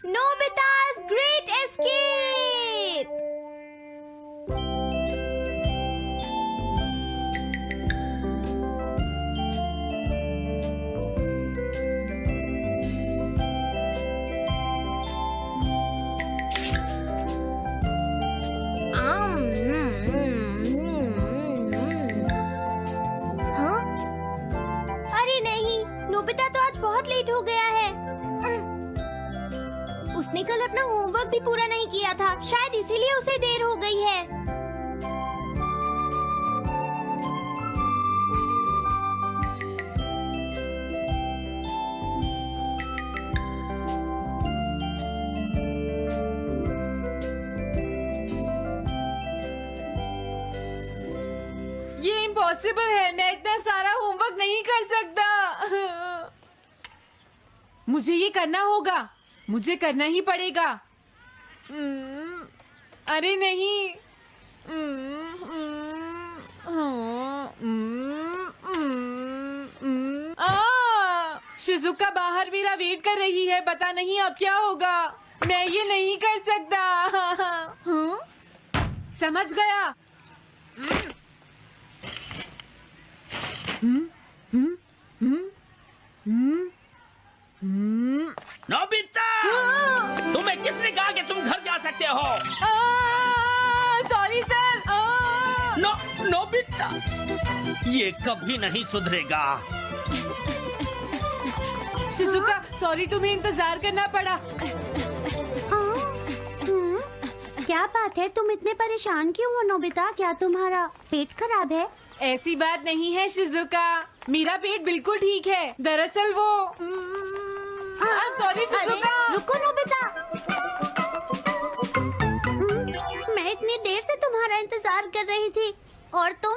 Nobita's Great Escape! हाँ? अरे नहीं, नोबिता तो आज बहुत लेट हो गया है। उसने कल अपना होमवर्क भी पूरा नहीं किया था, शायद इसीलिए उसे देर हो गई है। ये इम्पॉसिबल है, मैं इतना सारा होमवर्क नहीं कर सकता। मुझे ये करना होगा, मुझे करना ही पड़ेगा। अरे नहीं। शिजुका बाहर मेरा वेट कर रही है, पता नहीं अब क्या होगा। मैं ये नहीं कर सकता। समझ गया। नोबिता, तुम्हें किसने कहा कि तुम घर जा सकते हो? Sorry sir. नोबिता, ये कभी नहीं सुधरेगा। शिजुका सॉरी, तुम्हें इंतजार करना पड़ा। क्या बात है, तुम इतने परेशान क्यों हो नोबिता? क्या तुम्हारा पेट खराब है? ऐसी बात नहीं है शिजुका, मेरा पेट बिल्कुल ठीक है। दरअसल वो सॉरी शिजुका। रुको नोबिता, मैं इतनी देर से तुम्हारा इंतजार कर रही थी और तुम?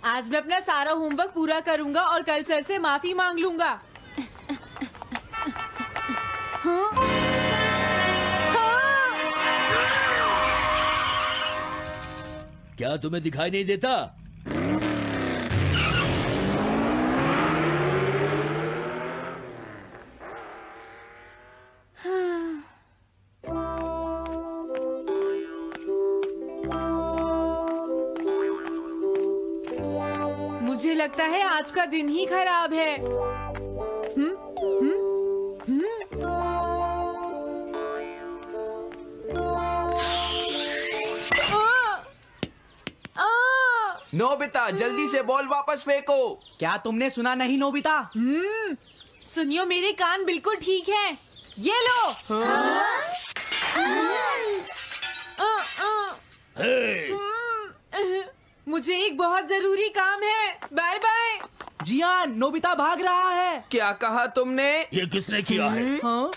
आज मैं अपना सारा होमवर्क पूरा करूंगा और कल सर से माफी मांग लूंगा। हाँ? क्या तुम्हें दिखाई नहीं देता? मुझे लगता है आज का दिन ही खराब है। नोबिता, जल्दी से बॉल वापस फेंको। क्या तुमने सुना नहीं नोबिता? सुनियो, मेरे कान बिल्कुल ठीक हैं। ये लो। मुझे एक बहुत जरूरी काम है। Bye bye. जियान, नोबिता भाग रहा है। क्या कहा तुमने? ये किसने किया है? हाँ?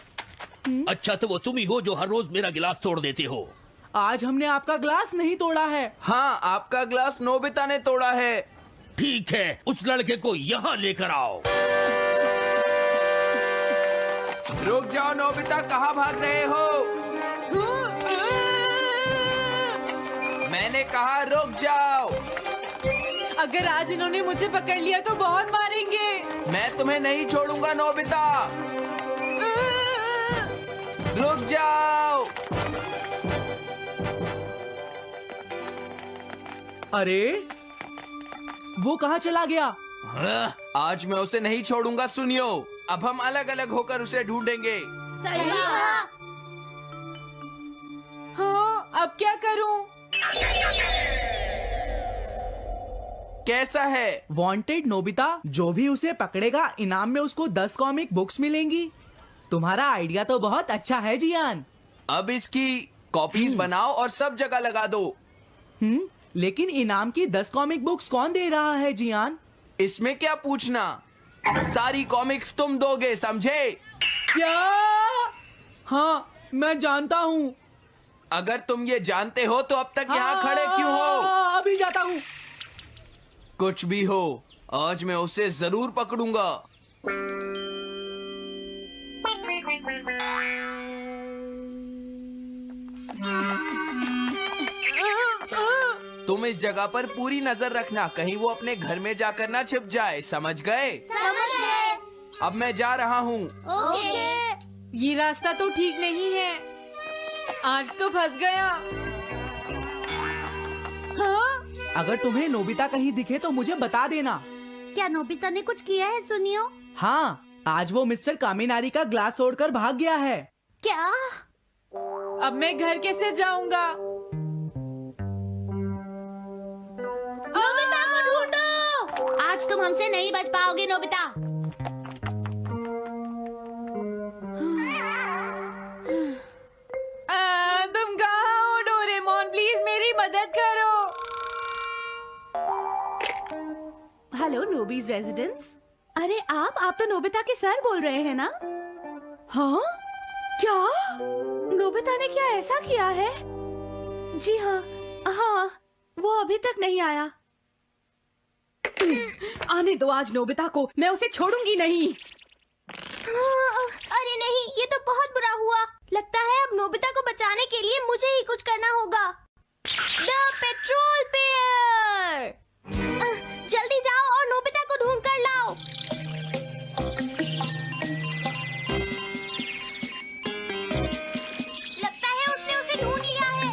अच्छा, तो वो तुम ही हो जो हर रोज मेरा गिलास तोड़ देते हो। आज हमने आपका ग्लास नहीं तोड़ा है। हाँ, आपका ग्लास नोबिता ने तोड़ा है। ठीक है, उस लड़के को यहाँ लेकर आओ। रुक जाओ नोबिता, कहाँ भाग रहे हो? मैंने कहा रुक जाओ। अगर आज इन्होंने मुझे पकड़ लिया तो बहुत मारेंगे। मैं तुम्हें नहीं छोड़ूंगा नोबिता, रुक जाओ। अरे वो कहाँ चला गया? आज मैं उसे नहीं छोड़ूंगा। सुनियो, अब हम अलग अलग होकर उसे ढूंढेंगे। सही कहा। हाँ, अब क्या करूं? कैसा है? वांटेड नोबिता, जो भी उसे पकड़ेगा इनाम में उसको 10 कॉमिक बुक्स मिलेंगी। तुम्हारा आइडिया तो बहुत अच्छा है जियान। अब इसकी कॉपीज बनाओ और सब जगह लगा दो। लेकिन इनाम की 10 कॉमिक बुक्स कौन दे रहा है जियान? इसमें क्या पूछना, सारी कॉमिक्स तुम दोगे, समझे? क्या? हाँ, मैं जानता हूँ। अगर तुम ये जानते हो तो अब तक यहाँ खड़े क्यों हो? अभी जाता हूँ। कुछ भी हो, आज मैं उसे जरूर पकड़ूंगा। तुम इस जगह पर पूरी नजर रखना, कहीं वो अपने घर में जाकर ना छिप जाए, समझ गए? समझ गए। अब मैं जा रहा हूँ। ओके। ये रास्ता तो ठीक नहीं है। आज तो फंस गया। हाँ? अगर तुम्हें नोबिता कहीं दिखे तो मुझे बता देना। क्या नोबिता ने कुछ किया है सुनियो? हाँ, आज वो मिस्टर कामिनारी का ग्लास तोड़कर भाग गया है। क्या? अब मैं घर कैसे जाऊंगा? नोबिता को ढूंढो। आज तुम हमसे नहीं बच पाओगे नोबिता। तुम कहाँ हो डोरेमोन? प्लीज मेरी मदद करो। हेलो नोबीज रेजिडेंस। अरे आप तो नोबिता के सर बोल रहे हैं ना? हाँ? क्या? नोबिता ने क्या ऐसा किया है? जी हाँ, हाँ, वो अभी तक नहीं आया। आने दो आज नोबिता को, मैं उसे छोड़ूंगी नहीं। अरे नहीं, ये तो बहुत बुरा हुआ। लगता है अब नोबिता को बचाने के लिए मुझे ही कुछ करना होगा। द पेट्रोल पेयर, जल्दी जाओ और नोबिता को ढूंढ कर लाओ। लगता है उसने उसे ढूंढ लिया है।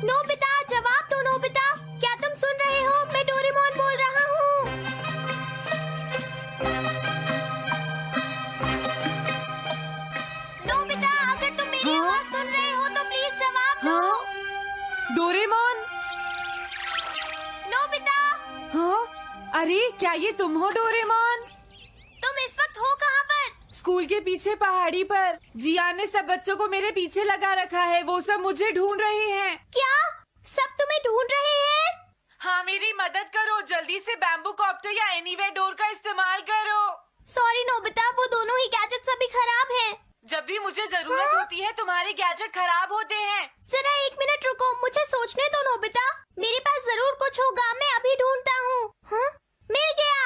नोबिता, जवाब दो नोबिता। क्या तुम सुन रहे हो? मैं डोरेमोन बोल रहा हूँ। नोबिता, अगर तुम मेरी आवाज सुन रहे हो तो प्लीज जवाब दो। डोरेमोन? नोबिता, हाँ? अरे क्या ये तुम हो डोरेमोन? तुम इस वक्त हो कहाँ पर? स्कूल के पीछे पहाड़ी पर। जिया ने सब बच्चों को मेरे पीछे लगा रखा है। वो सब मुझे ढूंढ रहे हैं। क्या? सब तुम्हें ढूंढ रहे हैं? हाँ, मेरी मदद करो। जल्दी से बैम्बू कॉप्टर या एनीवेयर डोर का इस्तेमाल करो। सॉरी नोबिता, वो दोनों ही गैजेट्स अभी खराब हैं। जब भी मुझे जरूरत हाँ? होती है तुम्हारे गैजेट खराब होते हैं। जरा एक मिनट रुको, मुझे सोचने दो नोबिता। मेरे पास जरूर कुछ होगा, मैं अभी ढूंढता हूँ। हाँ? मिल गया।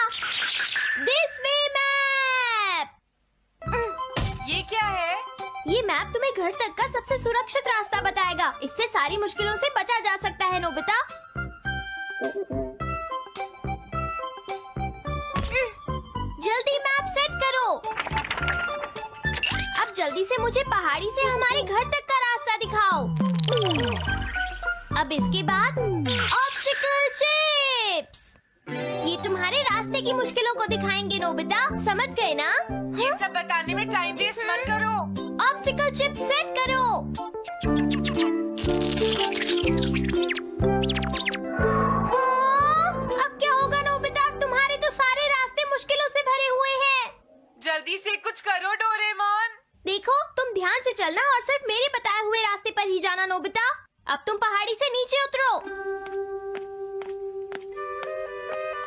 This way map. ये क्या है? ये मैप तुम्हें घर तक का सबसे सुरक्षित रास्ता बताएगा। इससे सारी मुश्किलों से बचा जा सकता है नोबिता। जल्दी मैप सेट करो। अब जल्दी से मुझे पहाड़ी से हमारे घर तक का रास्ता दिखाओ। अब इसके बाद ऑब्स्टिकल चिप्स। ये तुम्हारे रास्ते की मुश्किलों को दिखाएंगे नोबिता, समझ गए ना? ये सब बताने में टाइम वेस्ट मत करो। ऑब्स्टिकल चिप्स सेट करो। हाँ, अब क्या होगा नोबिता? तुम्हारे तो सारे रास्ते मुश्किलों से भरे हुए हैं। जल्दी से कुछ करो डोरेमोन। देखो, तुम ध्यान से चलना और सिर्फ मेरे बताए हुए रास्ते पर ही जाना नोबिता। अब तुम पहाड़ी से नीचे उतरो।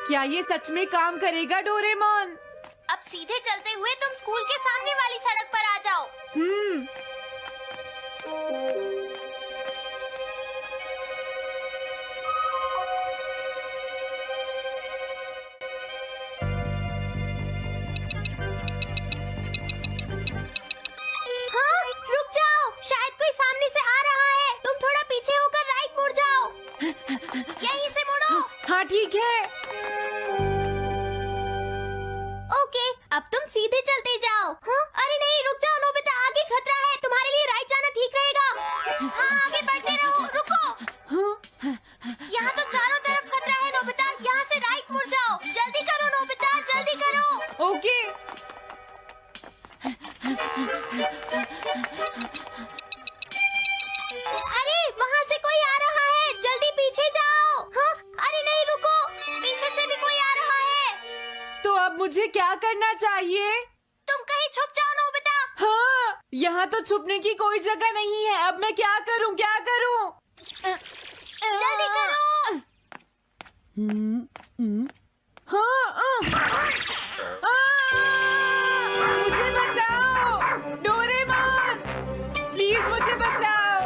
क्या ये सच में काम करेगा डोरेमोन? अब सीधे चलते हुए तुम स्कूल के सामने वाली सड़क पर आ जाओ। हाँ, रुक जाओ, शायद कोई सामने से आ रहा है। तुम थोड़ा पीछे होकर राइट मुड़ जाओ। यहीं से मुड़ो। हाँ ठीक है। ओके, अब तुम सीधे चलते जाओ। हाँ? अरे नहीं, रुक जाओ नोबिता, आगे खतरा है। तुम्हारे लिए राइट जाना ठीक रहेगा। हाँ, आगे बढ़ते रहो। रुको, यहाँ तो चारों तरफ खतरा है नोबिता। यहाँ से राइट मुड़ जाओ। जल्दी करो नोबिता, जल्दी करो। ओके। अरे वहाँ से कोई आ रहा है, जल्दी पीछे जाओ। हाँ? अरे नहीं, रुको, पीछे से भी कोई आ रहा है। तो अब मुझे क्या करना चाहिए? तुम कहीं छुप जाओ नोबिता। हाँ, यहाँ तो छुपने की कोई जगह नहीं है। अब मैं क्या करूँ, क्या करूँ? जल्दी करो। हाँ, मुझे बचाओ डोरेमोन, प्लीज मुझे बचाओ।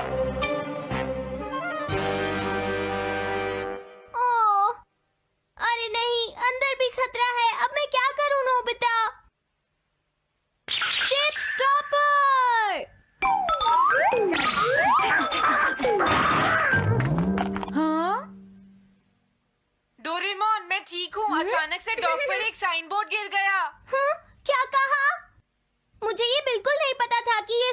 ओह, अरे नहीं, अंदर भी खतरा है। अब मैं क्या करूं नोबिता? Chip stopper. हाँ? डोरेमोन, मैं ठीक हूँ। अचानक से डॉक पर एक साइन बोर्ड गिर गया। हाँ? क्या कहा? मुझे ये बिल्कुल नहीं पता था कि ये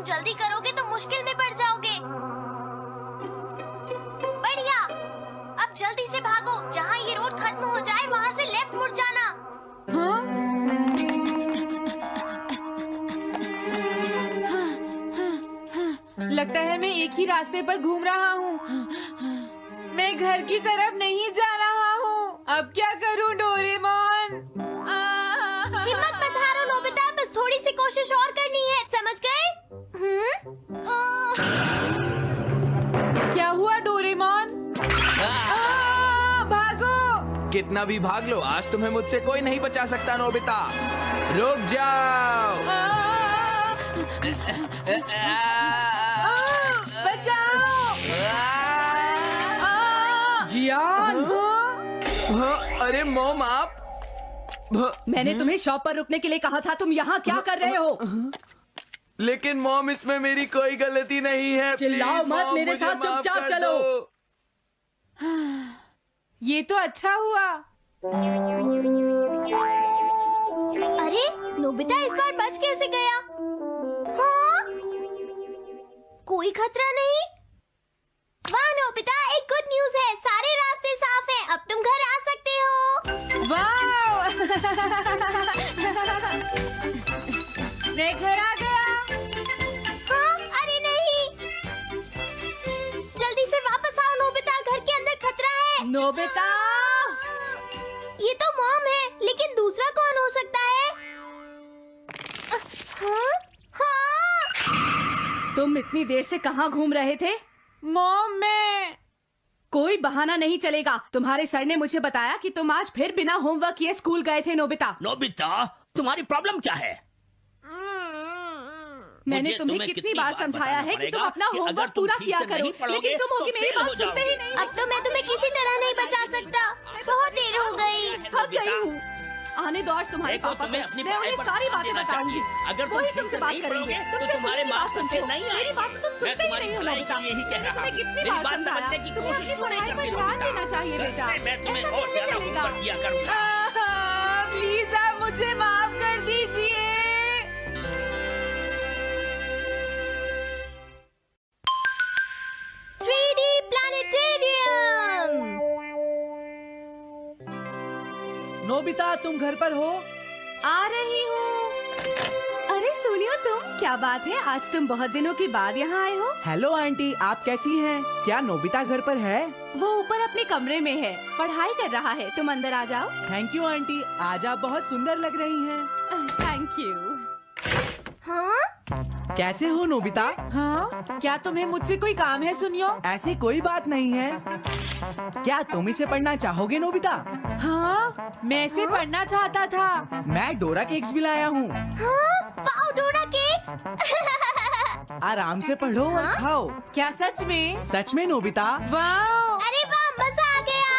जल्दी करोगे तो मुश्किल में पड़ जाओगे। बढ़िया, अब जल्दी से भागो। जहाँ ये रोड खत्म हो जाए वहाँ से लेफ्ट मुड़ जाना। हाँ? लगता है मैं एक ही रास्ते पर घूम रहा हूँ। मैं घर की तरफ नहीं जा रहा हूँ। अब क्या करूँ डोरेमोन? हिम्मत मत हारो नोबिता, बस थोड़ी सी कोशिश और करनी है, समझ गए? क्या हुआ डोरेमोन? भागो! कितना भी भाग लो, आज तुम्हें मुझसे कोई नहीं बचा सकता नोबिता। रुक जाओ। बचाओ! जियान! अरे मॉम, आप मैंने तुम्हें शॉप पर रुकने के लिए कहा था, तुम यहाँ क्या कर रहे हो? लेकिन मॉम, इसमें मेरी कोई गलती नहीं है। चिल्लाओ प्लीज, मत, मॉम, मेरे मुझे साथ माफ चुपचाप कर चलो। दो। ये तो अच्छा हुआ। अरे नोबिता इस बार बच कैसे गया? हाँ? कोई खतरा नहीं? वाह नोबिता, एक गुड न्यूज है, सारे रास्ते साफ हैं, अब तुम घर आ सकते हो। वाह! मैं घर आ गया। हाँ? अरे नहीं, जल्दी से वापस आओ नोबिता, घर के अंदर खतरा है। नोबिता! ये तो मॉम है, लेकिन दूसरा कौन हो सकता है? हाँ? हाँ? तुम इतनी देर से कहाँ घूम रहे थे? मॉम, मैं कोई बहाना नहीं चलेगा। तुम्हारे सर ने मुझे बताया कि तुम आज फिर बिना होमवर्क किए स्कूल गए थे नोबिता। नोबिता, तुम्हारी प्रॉब्लम क्या है? मैंने मुझे तुम्हें कितनी बार समझाया है कि तुम अपना होमवर्क पूरा किया करो, लेकिन तुम होगी मेरी बात सुनते ही नहीं। अब तो मैं तुम्हें किसी तरह नहीं बचा सकता, बहुत देर हो गई। थक गई हूँ। आने दो आज तुम्हारे पापा को, मैं उन्हें सारी बातें बताऊंगी। अगर तुम वही ठीक तुमसे से बात नहीं करेंगे। पढ़ोगे, तुम तो सिर्फ तुम्हारे उनकी बात मार्क्स सुनते अच्छे हो। नहीं मेरी आएंगे। बात तो तुम मैं सुनते ही तुम्हारी नहीं हो भलाई नोबिता। के लिए ही कह मैंने रहा तुम्हें हूँ। कितनी मेरी बार बात समझाया, समझने की तुम्हें कोशिश अपनी तो नहीं पढ़ाई पर करती ध्यान नोबिता। देना चाहिए बेटा। इससे मैं तुम्हें ऐसा और कैसे ज्यादा चलेगा? होमवर्क किया करूंगा। प्लीज आप मुझे माफ कर दीजिए। 3D planetarium. नोबिता, तुम घर पर हो? आ रही हूँ। अरे सुनियो तुम, क्या बात है, आज तुम बहुत दिनों के बाद यहाँ आए हो? हेलो आंटी, आप कैसी हैं? क्या नोबिता घर पर है? वो ऊपर अपने कमरे में है, पढ़ाई कर रहा है। तुम अंदर आ जाओ। थैंक यू आंटी, आज आप बहुत सुंदर लग रही हैं। Thank you. हाँ? कैसे हो नोबिता? हाँ? क्या तुम्हें मुझसे कोई काम है सुनियो? ऐसी कोई बात नहीं है। क्या तुम इसे पढ़ना चाहोगे नोबिता? हाँ? मैं इसे पढ़ना चाहता था। मैं डोरा केक्स भी लाया हूँ। हाँ? वाओ, डोरा केक्स। आराम से पढ़ो और खाओ। क्या सच में? सच में नोबिता? वाह! अरे वाह, मजा आ गया।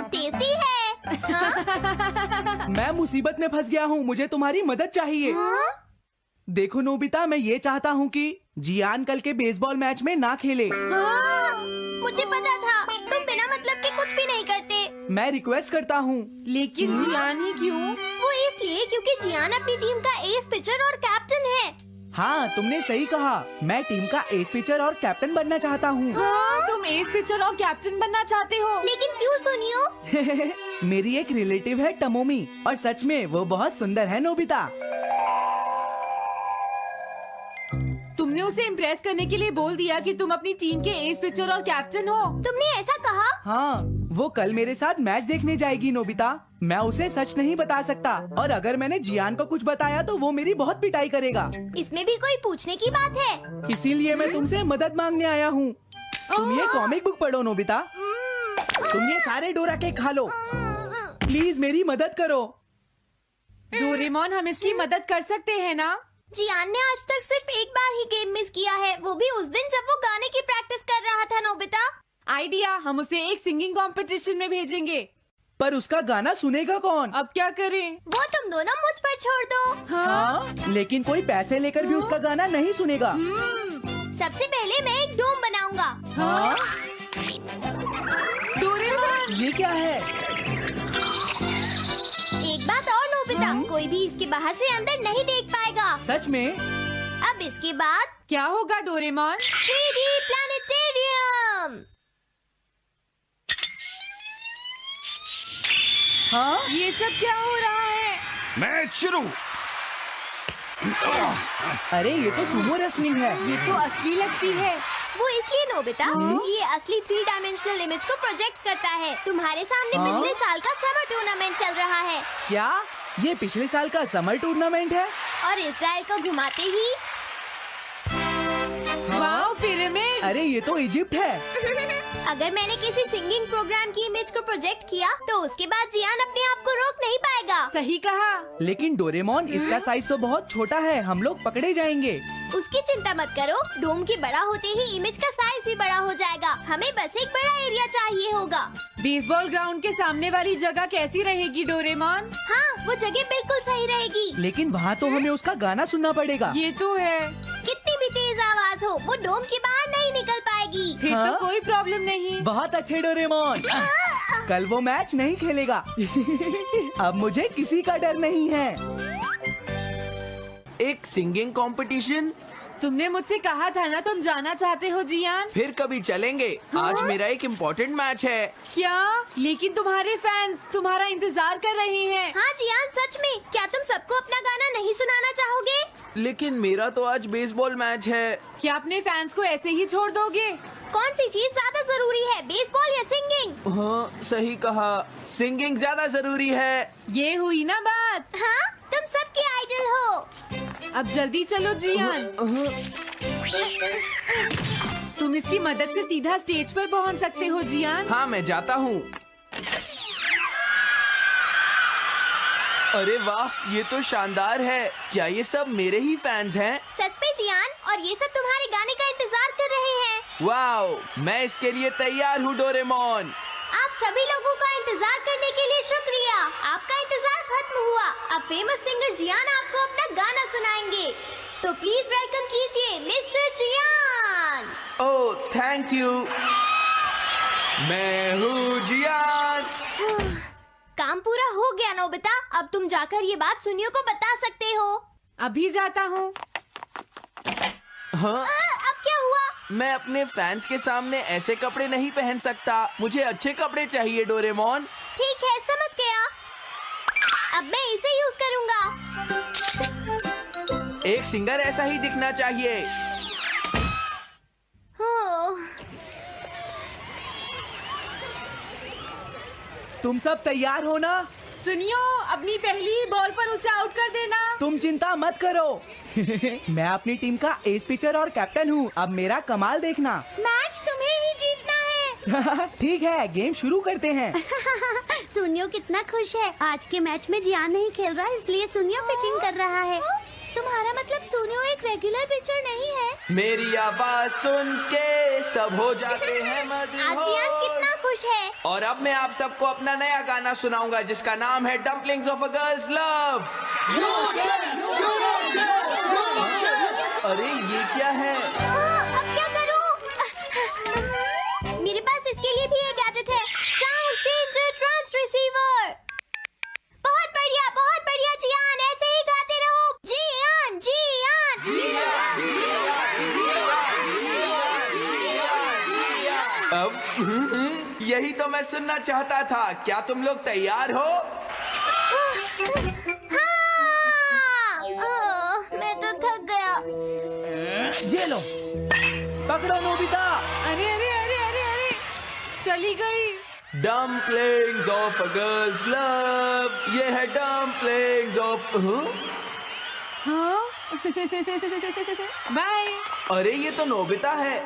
टेस्टी है। हाँ? मैं मुसीबत में फंस गया हूँ, मुझे तुम्हारी मदद चाहिए। हाँ? देखो नोबिता, मैं ये चाहता हूँ कि जियान कल के बेसबॉल मैच में ना खेले। हाँ? मुझे पता था, तुम बिना मतलब के कुछ भी नहीं करते। मैं रिक्वेस्ट करता हूँ। लेकिन जियान ही क्यों? वो इसलिए क्योंकि जियान अपनी टीम का एस पिचर और कैप्टन है। हाँ, तुमने सही कहा। मैं टीम का एस पिचर और कैप्टन बनना चाहता हूँ। हाँ? तुम एस पिचर और कैप्टन बनना चाहते हो? लेकिन क्यों सुनियो? मेरी एक रिलेटिव है टमोमी, और सच में वो बहुत सुंदर है नोबिता। तुमने उसे इम्प्रेस करने के लिए बोल दिया कि तुम अपनी टीम के एस पिचर और कैप्टन हो। तुमने ऐसा कहा? हाँ, वो कल मेरे साथ मैच देखने जाएगी नोबिता। मैं उसे सच नहीं बता सकता, और अगर मैंने जियान को कुछ बताया तो वो मेरी बहुत पिटाई करेगा। इसमें भी कोई पूछने की बात है? इसीलिए मैं तुमसे मदद मांगने आया हूँ। तुम ये कॉमिक बुक पढ़ो नोबिता। तुम ये सारे डोरा केक खा लो। प्लीज मेरी मदद करो। डोरेमोन, हम इसकी मदद कर सकते हैं ना? जियान ने आज तक सिर्फ एक बार ही गेम मिस किया है, वो भी उस दिन जब वो गाने की प्रैक्टिस कर रहा था नोबिता। आइडिया, हम उसे एक सिंगिंग कंपटीशन में भेजेंगे। पर उसका गाना सुनेगा कौन? अब क्या करें? वो तुम दोनों मुझ पर छोड़ दो। हाँ, लेकिन कोई पैसे लेकर भी उसका गाना नहीं सुनेगा। सबसे पहले मैं एक डोम बनाऊंगा। हाँ? डोरेमोन! ये क्या है? एक बात और नोबिता, कोई भी इसके बाहर से अंदर नहीं देख पाएगा। सच में? अब इसके बाद क्या होगा डोरेमोन? 3D planetarium. हाँ ये सब क्या हो रहा है? मैच शुरू। अरे ये तो सुमो रेसलिंग है। ये तो असली लगती है। वो इसलिए नोबिता, ये असली 3 डायमेंशनल इमेज को प्रोजेक्ट करता है। तुम्हारे सामने हाँ? पिछले साल का समर टूर्नामेंट चल रहा है क्या ये पिछले साल का समर टूर्नामेंट है? और इस डायल को घुमाते ही वाओ, पिरामिड। अरे ये तो इजिप्ट है। अगर मैंने किसी सिंगिंग प्रोग्राम की इमेज को प्रोजेक्ट किया तो उसके बाद जियान अपने आप को रोक नहीं पाएगा। सही कहा। लेकिन डोरेमोन इसका साइज तो बहुत छोटा है, हम लोग पकड़े जाएंगे। उसकी चिंता मत करो, डोम के बड़ा होते ही इमेज का साइज भी बड़ा हो जाएगा। हमें बस एक बड़ा एरिया चाहिए होगा। बेसबॉल ग्राउंड के सामने वाली जगह कैसी रहेगी डोरेमोन? हाँ, वो जगह बिल्कुल सही रहेगी। लेकिन वहाँ तो हमें उसका गाना सुनना पड़ेगा। ये तो है। कितनी भी तेज आवाज हो, वो डोम के बाहर नहीं निकल पाएगी। फिर हाँ? तो कोई प्रॉब्लम नहीं। बहुत अच्छे डोरेमोन। कल वो मैच नहीं खेलेगा। अब मुझे किसी का डर नहीं है। एक सिंगिंग कंपटीशन? तुमने मुझसे कहा था ना तुम जाना चाहते हो जियान। फिर कभी चलेंगे। आज मेरा एक इम्पोर्टेंट मैच है। क्या? लेकिन तुम्हारे फैंस तुम्हारा इंतजार कर रहे हैं। हाँ जियान, सच में क्या तुम सबको अपना गाना नहीं सुनाना चाहोगे? लेकिन मेरा तो आज बेसबॉल मैच है। क्या अपने फैंस को ऐसे ही छोड़ दोगे? कौन सी चीज ज्यादा जरूरी है, बेसबॉल या सिंगिंग? हाँ सही कहा, सिंगिंग ज्यादा जरूरी है। ये हुई ना बात। हाँ, तुम सबके आइडल हो। अब जल्दी चलो जियान। तुम इसकी मदद से सीधा स्टेज पर पहुंच सकते हो जियान। हाँ मैं जाता हूँ। अरे वाह, ये तो शानदार है। क्या ये सब मेरे ही फैंस हैं? सच में जियान, और ये सब तुम्हारे गाने का इंतजार कर रहे हैं। वाओ, मैं इसके लिए तैयार हूँ डोरेमोन। आप सभी लोगों का इंतजार करने के लिए शुक्रिया। आपका इंतजार खत्म हुआ। अब फेमस सिंगर जियान आपको अपना गाना सुनाएंगे। तो प्लीज वेलकम कीजिए mister Jian. Oh thank you. मैं हूँ जियान। काम पूरा हो गया नोबिता। अब तुम जाकर ये बात सुनियो को बता सकते हो। अभी जाता हूँ। हाँ, अब क्या हुआ? मैं अपने फैंस के सामने ऐसे कपड़े नहीं पहन सकता। मुझे अच्छे कपड़े चाहिए डोरेमोन। ठीक है, समझ गया। अब मैं इसे यूज करूँगा। एक सिंगर ऐसा ही दिखना चाहिए। तुम सब तैयार हो ना? सुनियो, अपनी पहली ही बॉल पर उसे आउट कर देना। तुम चिंता मत करो। मैं अपनी टीम का एस पिचर और कैप्टन हूँ। अब मेरा कमाल देखना। मैच तुम्हें ही जीतना है। ठीक है, गेम शुरू करते हैं। सुनियो कितना खुश है। आज के मैच में जियान नहीं खेल रहा, इसलिए सुनियो पिचिंग कर रहा है। तुम्हारा मतलब सुनियो एक रेगुलर पिचर नहीं है? मेरी आवाज सुन के सब हो जाते हैं आज जियान कितना मदहोश। खुश है। और अब मैं आप सबको अपना नया गाना सुनाऊंगा जिसका नाम है dumplings of a girls love. अरे ये क्या है? अब क्या करूं? मेरे पास इसके लिए भी एक गैजेट है, साउंड चेंजर ट्रांस रिसीवर। बहुत बढ़िया जियान, ऐसे ही गाते रहो। जियान अब यही तो मैं सुनना चाहता था। क्या तुम लोग तैयार हो? मैं तो थक गया। ये लो, पकड़ो नोबिता। अरे अरे अरे अरे अरे, चली गई। Dumplings of a girls love. ये है डम्पलिंग्स ऑफ। हाँ? बाय। अरे ये तो नोबिता है।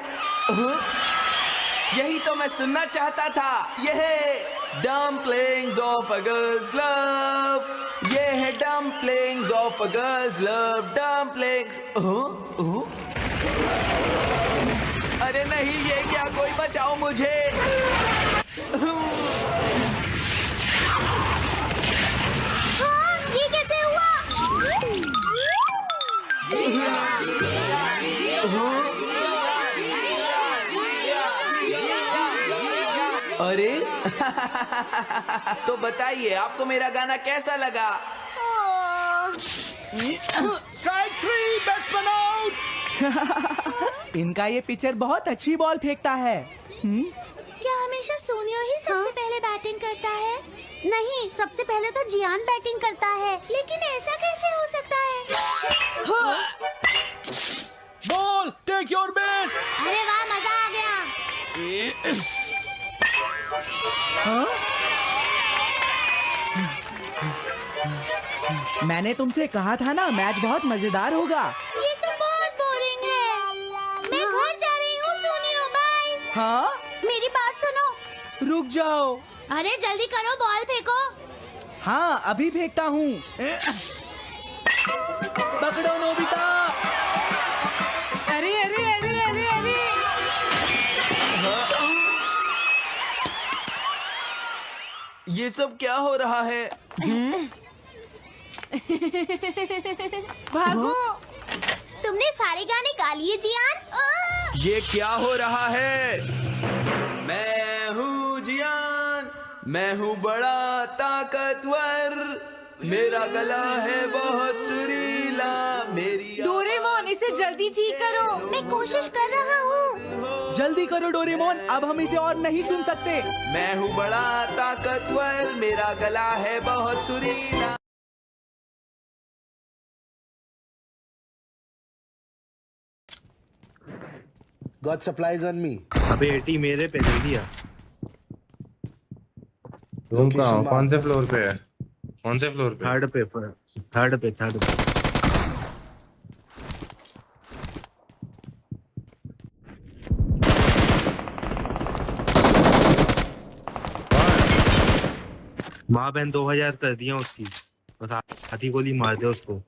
यही तो मैं सुनना चाहता था। ये है dumplings of a girls love. ये है dumplings of a girls love. Dumplings. अरे नहीं, ये क्या? कोई बचाओ मुझे। हाँ, ये कैसे हुआ? अरे तो बताइए आपको मेरा गाना कैसा लगा? Strike 3, batsman out. इनका ये पिचर बहुत अच्छी बॉल फेंकता है। क्या हमेशा सोनियो ही सबसे पहले बैटिंग करता है? नहीं, सबसे पहले तो जियान बैटिंग करता है। लेकिन ऐसा कैसे हो सकता है? Ball, take your base. अरे वाह, मजा आ गया। मैंने तुमसे कहा था ना, मैच बहुत मजेदार होगा। ये तो बहुत बोरिंग है। मैं घर जा रही हूँ सोनियो, बाय। हाँ, मेरी बात सुनो। रुक जाओ। अरे जल्दी करो, बॉल फेंको। हाँ, अभी फेंकता हूँ। पकड़ो नोबिता। अरे अरे अरे अरे अरे ये सब क्या हो रहा है? भागो। तुमने सारे गाने गा लिए जियान? ये क्या हो रहा है? मैं हूँ जियान, मैं हूँ बड़ा ताकतवर, मेरा गला है बहुत सुरीला, मेरी डोरेमोन, इसे जल्दी ठीक करो। मैं कोशिश कर रहा हूँ। जल्दी करो डोरेमोन, अब हम इसे और नहीं सुन सकते। मैं हूँ बड़ा ताकतवर, मेरा गला है बहुत सुरीला। Got supplies on me. अबे 80 मेरे पे जल्दी आ। रूम Location कहाँ? कौन से mark. फ्लोर पे है? कौन से फ्लोर पे? थर्ड पे। माँ बहन 2000 कर दिया उसकी, बस आधी गोली मार दे उसको।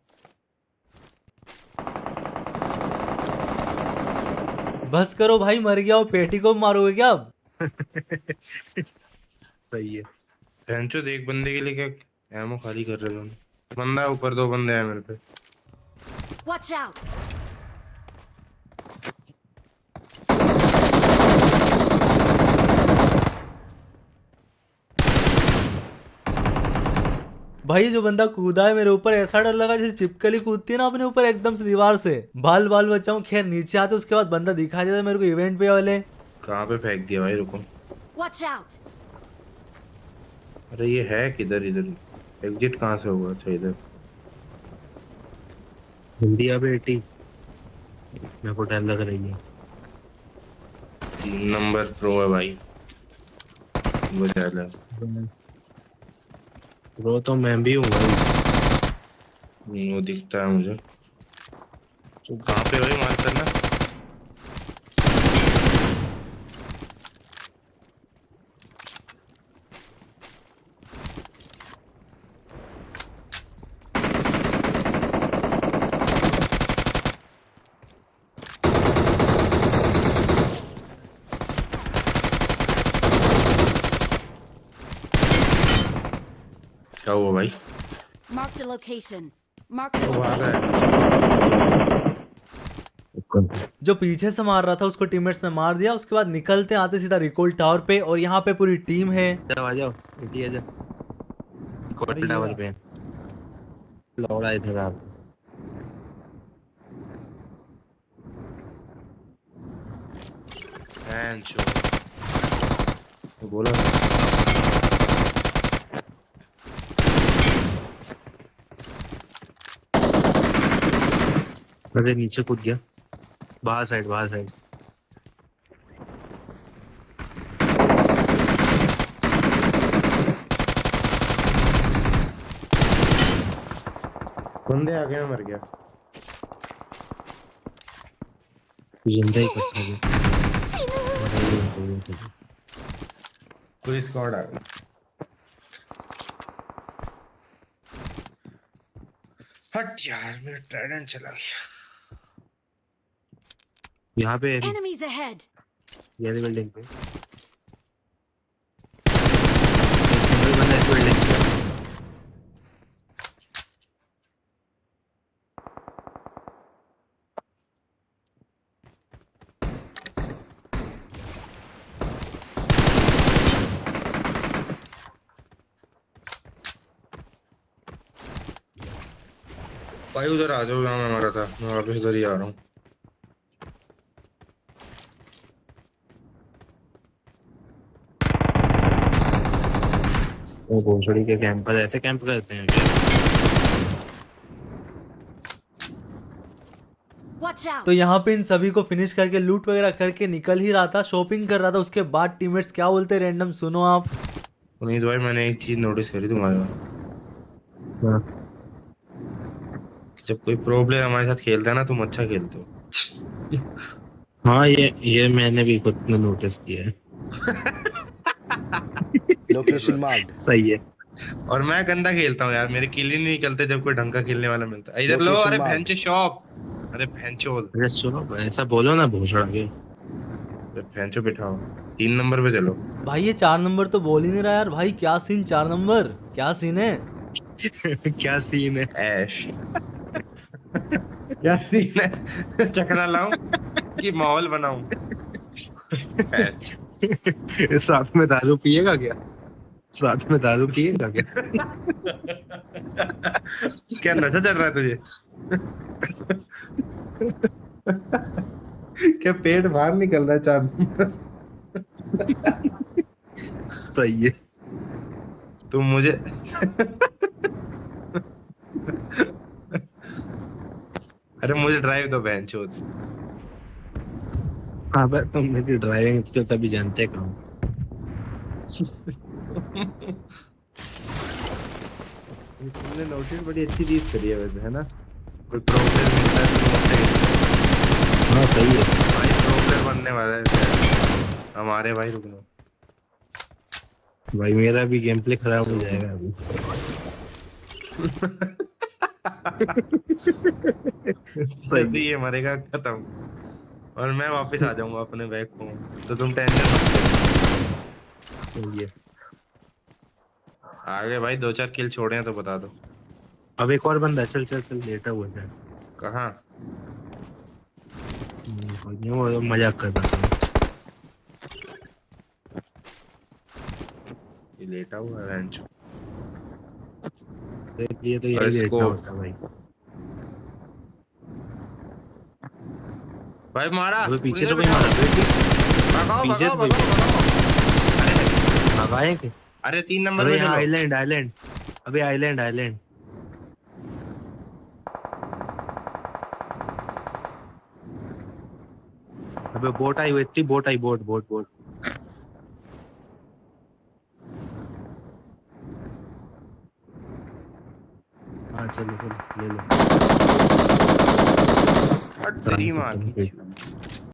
बस करो भाई, मर गया हो, पेटी को मारोगे क्या अब? सही है। पेंचो देख, बंदे के लिए क्या एमो खाली कर रहे दोनों। बंदा है ऊपर, 2 बंदे हैं मेरे पे। Watch out! भाई जो बंदा कूदा है मेरे ऊपर, ऐसा डर लगा जैसे चिपकली कूदती है ना अपने ऊपर एकदम से दीवार से। बाल बचाऊं, खैर नीचे आते उसके बाद बंदा दिखाई देता मेरे को इवेंट पे वाले। कहाँ पे फेंक दिया भाई? रुको। Watch out! अरे ये है किधर? इधर एग्जिट कहाँ से होगा? अच्छा इधर। जल्दी आ बेटी, मेरे को डर लग रही है। 3 नंबर प्रो है भाई, वो ज्यादा प्रो तो मैं भी हूँ भाई। वो दिखता है मुझे। तो कहाँ पे भाई मार करना? क्या हुआ भाई? Mark the location. Mark the वो आ रहा है। जो पीछे से मार रहा था उसको टीममेट्स ने मार दिया। उसके बाद निकलते आते सीधा रिकॉल टावर पे, और यहाँ पे पूरी टीम है। आ जाओ बेटी, आ जाओ। रिकॉल टावर पे लौड़ा इधर आप। तो बोला अरे नीचे कूद गया। बाहर साइड बंदे आ गए, मर गया। जिंदा ही करता है। पूरी स्क्वाड आ गई। हट यार, मेरा ट्राइडेंट चला गया। यहाँ पे enemies ahead. ये बिल्डिंग पे सिंगल बंदा इस बिल्डिंग पे। भाई उधर आ जाओ जहाँ मैं मरा था, मैं वापस उधर ही आ रहा हूँ। वो भोसड़ी के कैंप पर ऐसे कैंप करते हैं क्या? तो यहाँ पे इन सभी को फिनिश करके लूट वगैरह करके निकल ही रहा था, शॉपिंग कर रहा था। उसके बाद टीममेट्स क्या बोलते हैं रैंडम सुनो आप। पुनीत भाई मैंने एक चीज नोटिस करी तुम्हारे में। हाँ। जब कोई प्रो प्लेयर हमारे साथ खेलता है ना, तुम अच्छा खेलते हो। हाँ ये मैंने भी खुद में नोटिस किया है। Location marked. सही है। और मैं गंदा खेलता हूँ यार, मेरे किल ही नहीं निकलते जब कोई ढंग का खेलने वाला मिलता है। इधर लो, Location अरे marked. भैंचो शॉप, अरे भैंचो, अरे सुनो ऐसा बोलो ना भोसड़ा के, अरे भैंचो बिठाओ, 3 नंबर पे चलो। भाई ये 4 नंबर तो बोल ही नहीं रहा यार। भाई क्या सीन 4 नंबर, क्या सीन है? क्या सीन है ऐश? क्या सीन है? चकना लाऊं कि माहौल बनाऊं? साथ में दारू पिएगा क्या? साथ में दारू पिएगा क्या? क्या नशा चल रहा है तुझे? क्या पेट बाहर निकल रहा है चांद? सही है। तुम मुझे अरे मुझे ड्राइव दो बहन चोद। हाँ भाई तुम मेरी ड्राइविंग स्किल तभी जानते कहाँ। तुमने नोटिस बड़ी अच्छी चीज करी है वैसे, है ना? कोई प्रोग्रेस मिलता है तो तुम अच्छे। हाँ सही है भाई, प्रोग्रेस बनने वाला है हमारे भाई। रुकना भाई, मेरा भी गेम प्ले खराब हो जाएगा अभी। सही है, मरेगा खत्म और मैं वापस आ जाऊंगा अपने बैग को, तो तुम टेंशन मत लो। सही है। आगे भाई 2-4 किल छोड़े हैं तो बता दो। अब एक और बंदा, चल चल चल, लेटा हुआ है। कहाँ? वो मजाक कर रहा था। ये लेटा हुआ है बेंच। ये तो यही लेटा होता भाई। भाई मारा, अबे पीछे तो कोई मारा। पीछे तो कोई भगाए के। अरे 3 नंबर पे चलो। आइलैंड आइलैंड, अबे आइलैंड आइलैंड। अबे बोट आई हुई थी, बोट आई, बोट बोट बोट। हाँ चलो चलो ले लो। तेरी माँ की